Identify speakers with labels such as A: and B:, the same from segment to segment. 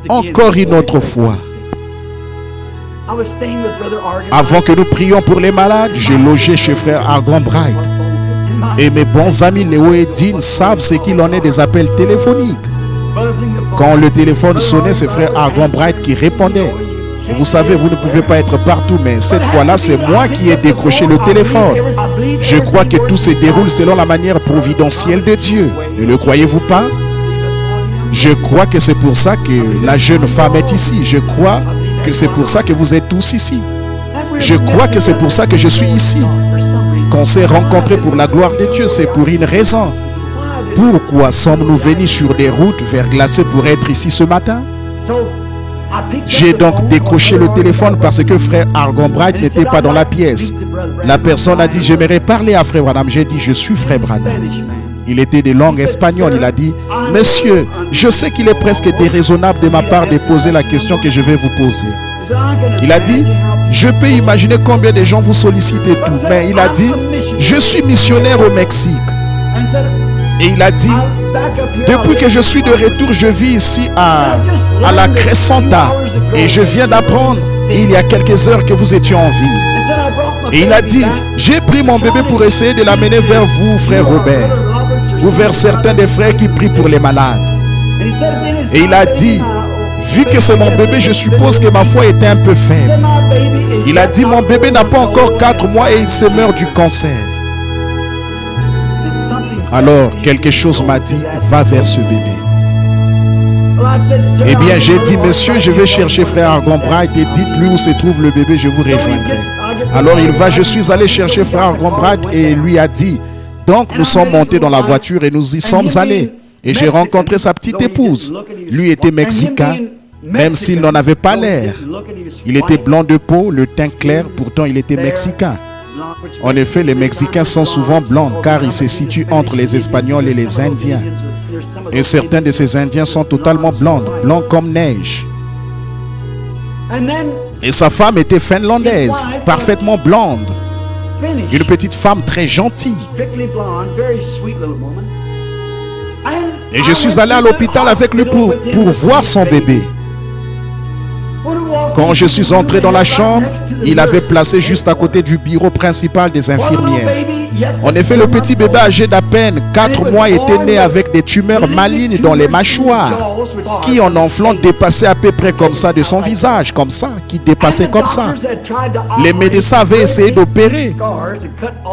A: Encore une autre fois. Avant que nous prions pour les malades, j'ai logé chez frère Argon Bright. Et mes bons amis Léo et Dean savent ce qu'il en est des appels téléphoniques. Quand le téléphone sonnait, c'est frère Argon Bright qui répondait. Et vous savez, vous ne pouvez pas être partout, mais cette fois-là, c'est moi qui ai décroché le téléphone. Je crois que tout se déroule selon la manière providentielle de Dieu. Ne le croyez-vous pas? Je crois que c'est pour ça que la jeune femme est ici. Je crois que c'est pour ça que vous êtes tous ici. Je crois que c'est pour ça que je suis ici. Qu'on s'est rencontrés pour la gloire de Dieu, c'est pour une raison. Pourquoi sommes-nous venus sur des routes verglacées pour être ici ce matin? J'ai donc décroché le téléphone parce que frère Argon Bright n'était pas dans la pièce. La personne a dit, j'aimerais parler à frère Branham. J'ai dit, je suis frère Branham. Il était de langue espagnole. Il a dit, monsieur, je sais qu'il est presque déraisonnable de ma part de poser la question que je vais vous poser. Il a dit, je peux imaginer combien de gens vous sollicitent et tout. Mais il a dit, je suis missionnaire au Mexique. Et il a dit, depuis que je suis de retour, je vis ici à la Crescenta. Et je viens d'apprendre, il y a quelques heures, que vous étiez en vie. Et il a dit, j'ai pris mon bébé pour essayer de l'amener vers vous, frère Robert. Ou vers certains des frères qui prient pour les malades. Et il a dit, vu que c'est mon bébé, je suppose que ma foi était un peu faible. Il a dit, mon bébé n'a pas encore 4 mois et il se meurt du cancer. Alors, quelque chose m'a dit, va vers ce bébé. Eh bien, j'ai dit, monsieur, je vais chercher frère Argon Bright et dites-lui où se trouve le bébé, je vous rejoindrai. Alors il va, je suis allé chercher frère Argon Bright et lui a dit, donc nous sommes montés dans la voiture et nous y sommes allés. Et j'ai rencontré sa petite épouse. Lui était mexicain, même s'il n'en avait pas l'air. Il était blanc de peau, le teint clair, pourtant il était mexicain. En effet, les Mexicains sont souvent blancs car ils se situent entre les Espagnols et les Indiens. Et certains de ces Indiens sont totalement blancs, blancs comme neige. Et sa femme était finlandaise, parfaitement blonde. Une petite femme très gentille. Et je suis allé à l'hôpital avec lui pour voir son bébé. Quand je suis entré dans la chambre, il avait placé juste à côté du bureau principal des infirmières. En effet, le petit bébé âgé d'à peine 4 mois était né avec des tumeurs malignes dans les mâchoires, qui en enflant dépassaient à peu près comme ça de son visage, comme ça, qui dépassaient comme ça. Les médecins avaient essayé d'opérer.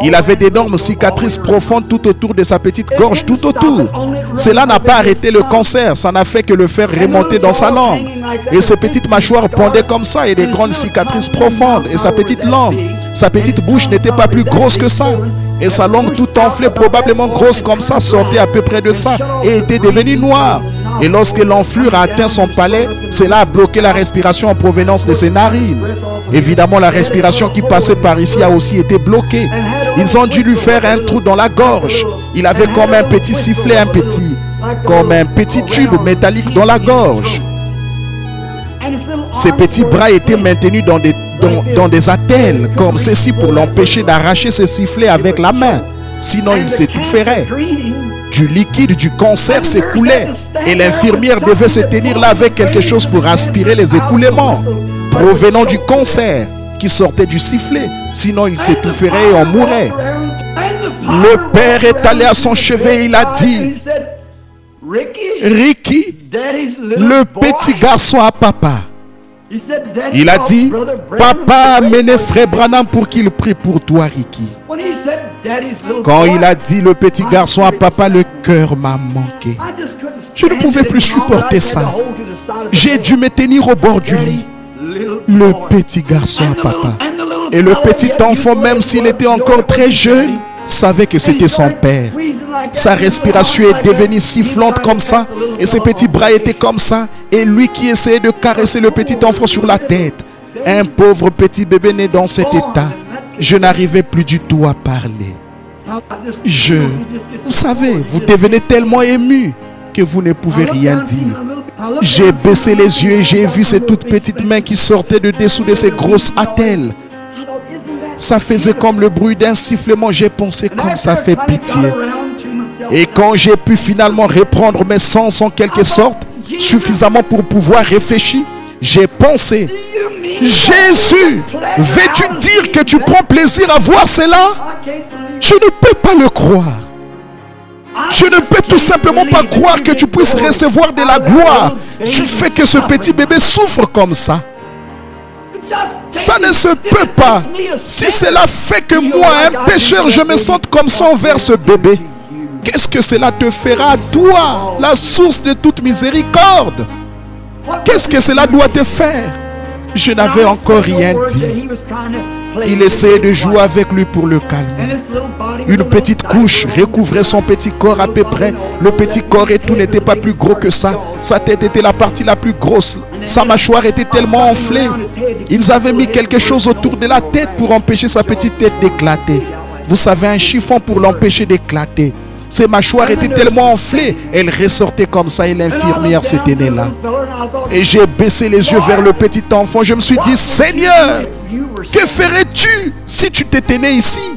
A: Il avait d'énormes cicatrices profondes tout autour de sa petite gorge, tout autour. Cela n'a pas arrêté le cancer, ça n'a fait que le faire remonter dans sa langue. Et ses petites mâchoires pendaient comme ça et des grandes cicatrices profondes. Et sa petite langue, sa petite bouche n'était pas plus grosse que ça. Et sa langue tout enflée, probablement grosse comme ça, sortait à peu près de ça et était devenue noire. Et lorsque l'enflure a atteint son palais, cela a bloqué la respiration en provenance de ses narines. Évidemment, la respiration qui passait par ici a aussi été bloquée. Ils ont dû lui faire un trou dans la gorge. Il avait comme un petit sifflet, comme un petit tube métallique dans la gorge. Ses petits bras étaient maintenus dans des attelles comme ceci pour l'empêcher d'arracher ses sifflets avec la main. Sinon, il s'étoufferait. Du liquide du cancer s'écoulait et l'infirmière devait se tenir là avec quelque chose pour aspirer les écoulements provenant du cancer qui sortait du sifflet. Sinon, il s'étoufferait et on mourrait. Le père est allé à son chevet et il a dit, Ricky, le petit garçon à papa. Il a dit, papa a amené frère Branham pour qu'il prie pour toi, Ricky. Quand il a dit le petit garçon à papa, le cœur m'a manqué. Je ne pouvais plus supporter ça. J'ai dû me tenir au bord du lit. Le petit garçon à papa. Et le petit enfant, même s'il était encore très jeune, savait que c'était son père. Sa respiration est devenue sifflante comme ça et ses petits bras étaient comme ça et lui qui essayait de caresser le petit enfant sur la tête. Un pauvre petit bébé né dans cet état. Je n'arrivais plus du tout à parler. Vous savez, vous devenez tellement ému que vous ne pouvez rien dire. J'ai baissé les yeux et j'ai vu ces toutes petites mains qui sortaient de dessous de ces grosses attelles. Ça faisait comme le bruit d'un sifflement. J'ai pensé comme ça fait pitié. Et quand j'ai pu finalement reprendre mes sens en quelque sorte, suffisamment pour pouvoir réfléchir, j'ai pensé, Jésus, veux-tu dire que tu prends plaisir à voir cela? Je ne peux pas le croire. Je ne peux tout simplement pas croire que tu puisses recevoir de la gloire. Tu fais que ce petit bébé souffre comme ça. Ça ne se peut pas. Si cela fait que moi, un pécheur, je me sente comme ça envers ce bébé, qu'est-ce que cela te fera à toi, la source de toute miséricorde? Qu'est-ce que cela doit te faire? Je n'avais encore rien dit. Il essayait de jouer avec lui pour le calmer. Une petite couche recouvrait son petit corps à peu près. Le petit corps et tout n'était pas plus gros que ça. Sa tête était la partie la plus grosse. Sa mâchoire était tellement enflée. Ils avaient mis quelque chose autour de la tête pour empêcher sa petite tête d'éclater. Vous savez, un chiffon pour l'empêcher d'éclater. Ses mâchoires étaient tellement enflées, elles ressortaient comme ça et l'infirmière se tenait là. Et j'ai baissé les yeux vers le petit enfant. Je me suis dit, Seigneur, que ferais-tu si tu t'étais né ici?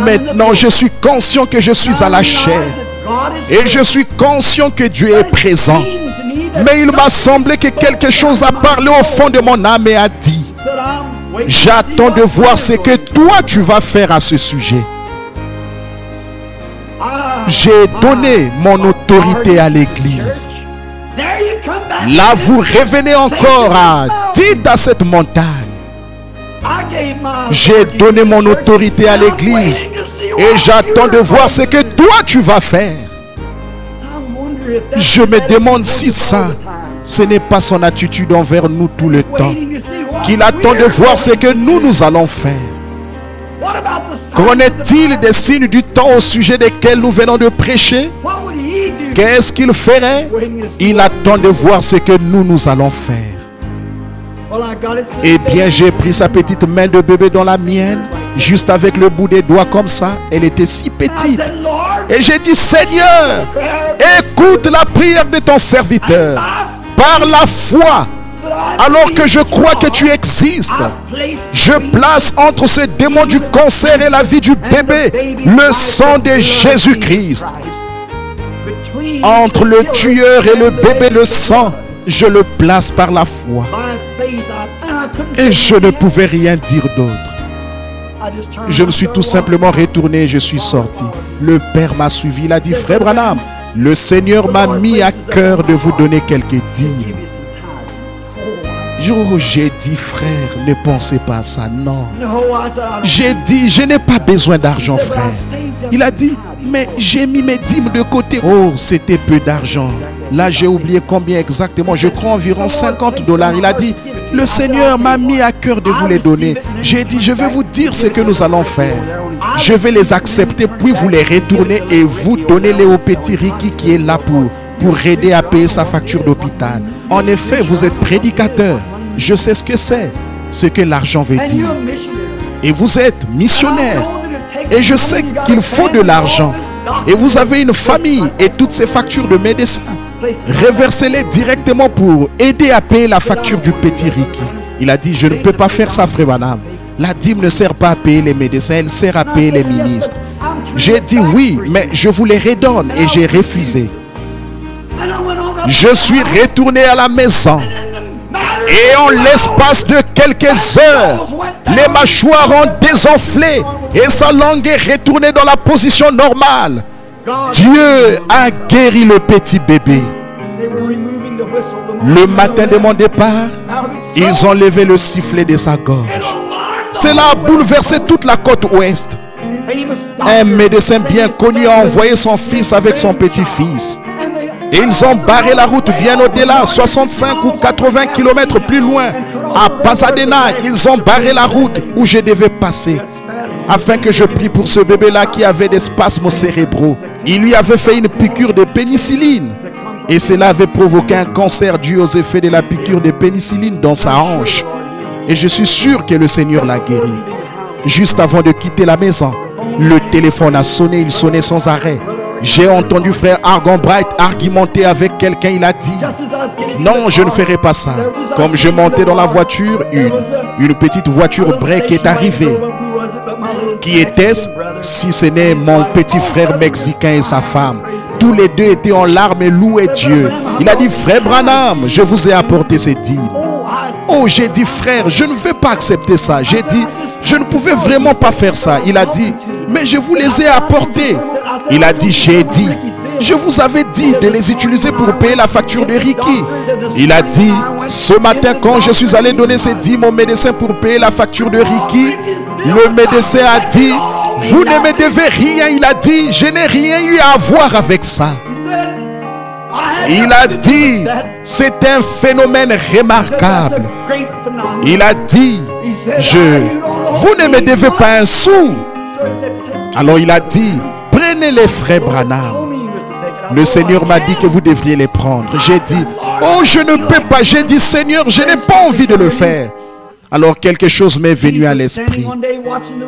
A: Maintenant, je suis conscient que je suis à la chair. Et je suis conscient que Dieu est présent. Mais il m'a semblé que quelque chose a parlé au fond de mon âme et a dit, j'attends de voir ce que toi tu vas faire à ce sujet. J'ai donné mon autorité à l'église. Là, vous revenez encore à... Dites à cette montagne. J'ai donné mon autorité à l'église. Et j'attends de voir ce que toi, tu vas faire. Je me demande si ça, ce n'est pas son attitude envers nous tout le temps. Qu'il attend de voir ce que nous allons faire. Qu'en est-il des signes du temps au sujet desquels nous venons de prêcher? Qu'est-ce qu'il ferait? Il attend de voir ce que nous allons faire. Eh bien, j'ai pris sa petite main de bébé dans la mienne, juste avec le bout des doigts comme ça. Elle était si petite. Et j'ai dit, Seigneur, écoute la prière de ton serviteur. Par la foi, alors que je crois que tu existes, je place entre ce démon du cancer et la vie du bébé le sang de Jésus-Christ. Entre le tueur et le bébé, le sang, je le place par la foi. Et je ne pouvais rien dire d'autre. Je me suis tout simplement retourné et je suis sorti. Le Père m'a suivi. Il a dit, Frère Branham, le Seigneur m'a mis à cœur de vous donner quelques dîmes. Oh, j'ai dit, frère, ne pensez pas à ça, non. J'ai dit, je n'ai pas besoin d'argent, frère. Il a dit, mais j'ai mis mes dîmes de côté. Oh, c'était peu d'argent. Là, j'ai oublié combien exactement. Je crois environ $50. Il a dit, le Seigneur m'a mis à cœur de vous les donner. J'ai dit, je vais vous dire ce que nous allons faire. Je vais les accepter, puis vous les retourner et vous donner-les au petit Ricky qui est là pour aider à payer sa facture d'hôpital. En effet, vous êtes prédicateur. Je sais ce que l'argent veut dire. Et vous êtes missionnaire. Et je sais qu'il faut de l'argent. Et vous avez une famille et toutes ces factures de médecins. Reversez-les directement pour aider à payer la facture du petit Ricky. Il a dit, je ne peux pas faire ça, frère Branham. La dîme ne sert pas à payer les médecins, elle sert à payer les ministres. J'ai dit oui, mais je vous les redonne et j'ai refusé. Je suis retourné à la maison. Et en l'espace de quelques heures, les mâchoires ont désenflé et sa langue est retournée dans la position normale. Dieu a guéri le petit bébé. Le matin de mon départ, ils ont levé le sifflet de sa gorge. Cela a bouleversé toute la côte ouest. Un médecin bien connu a envoyé son fils avec son petit-fils. Et ils ont barré la route bien au-delà, 65 ou 80 km plus loin. À Pasadena, ils ont barré la route où je devais passer. Afin que je prie pour ce bébé-là qui avait des spasmes cérébraux. Il lui avait fait une piqûre de pénicilline. Et cela avait provoqué un cancer dû aux effets de la piqûre de pénicilline dans sa hanche. Et je suis sûr que le Seigneur l'a guéri. Juste avant de quitter la maison, le téléphone a sonné, il sonnait sans arrêt. J'ai entendu frère Argon Bright argumenter avec quelqu'un. Il a dit, non, je ne ferai pas ça. Comme je montais dans la voiture, une petite voiture break est arrivée. Qui était-ce si ce n'est mon petit frère mexicain et sa femme? tous les deux étaient en larmes et louaient Dieu. Il a dit, frère Branham, je vous ai apporté ces dîmes. Oh, j'ai dit, frère, je ne vais pas accepter ça. J'ai dit, je ne pouvais vraiment pas faire ça. Il a dit, mais je vous les ai apportés. Il a dit, j'ai dit, je vous avais dit de les utiliser pour payer la facture de Ricky. Il a dit, ce matin, quand je suis allé donner ces dîmes au médecin pour payer la facture de Ricky, le médecin a dit, vous ne me devez rien. Il a dit, je n'ai rien eu à voir avec ça. Il a dit, c'est un phénomène remarquable. Il a dit, vous ne me devez pas un sou. Alors il a dit, prenez les frères Branham. Le Seigneur m'a dit que vous devriez les prendre. J'ai dit, oh, je ne peux pas. J'ai dit, Seigneur, je n'ai pas envie de le faire. Alors quelque chose m'est venu à l'esprit.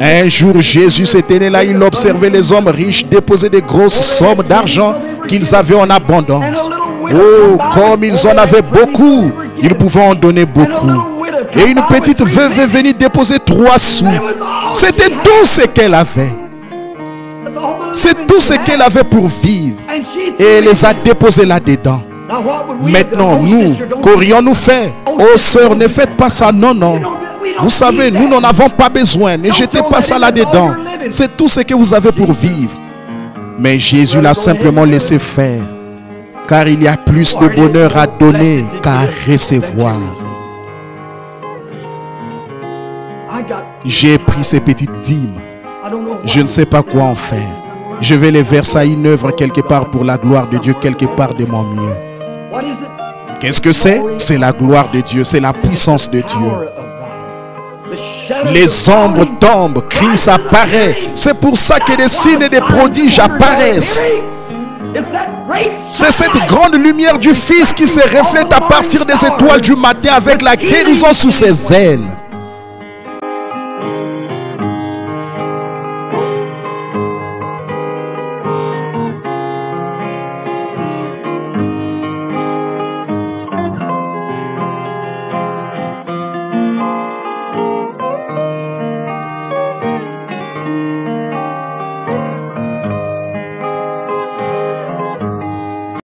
A: Un jour, Jésus s'était né là, il observait les hommes riches déposer des grosses sommes d'argent qu'ils avaient en abondance. Oh, comme ils en avaient beaucoup, ils pouvaient en donner beaucoup. Et une petite veuve est venue déposer 3 sous. C'était tout ce qu'elle avait. C'est tout ce qu'elle avait pour vivre. Et elle les a déposés là-dedans. Maintenant, nous, qu'aurions-nous fait? Oh, sœur, ne faites pas ça. Non, non. Vous savez, nous n'en avons pas besoin. Ne jetez pas ça là-dedans. C'est tout ce que vous avez pour vivre. Mais Jésus l'a simplement laissé faire. Car il y a plus de bonheur à donner qu'à recevoir. J'ai pris ces petites dîmes. Je ne sais pas quoi en faire. Je vais les verser à une œuvre quelque part pour la gloire de Dieu, quelque part de mon mieux. Qu'est-ce que c'est? C'est la gloire de Dieu, c'est la puissance de Dieu. Les ombres tombent, Christ apparaît. C'est pour ça que des signes et des prodiges apparaissent. C'est cette grande lumière du Fils qui se reflète à partir des étoiles du matin avec la guérison sous ses ailes.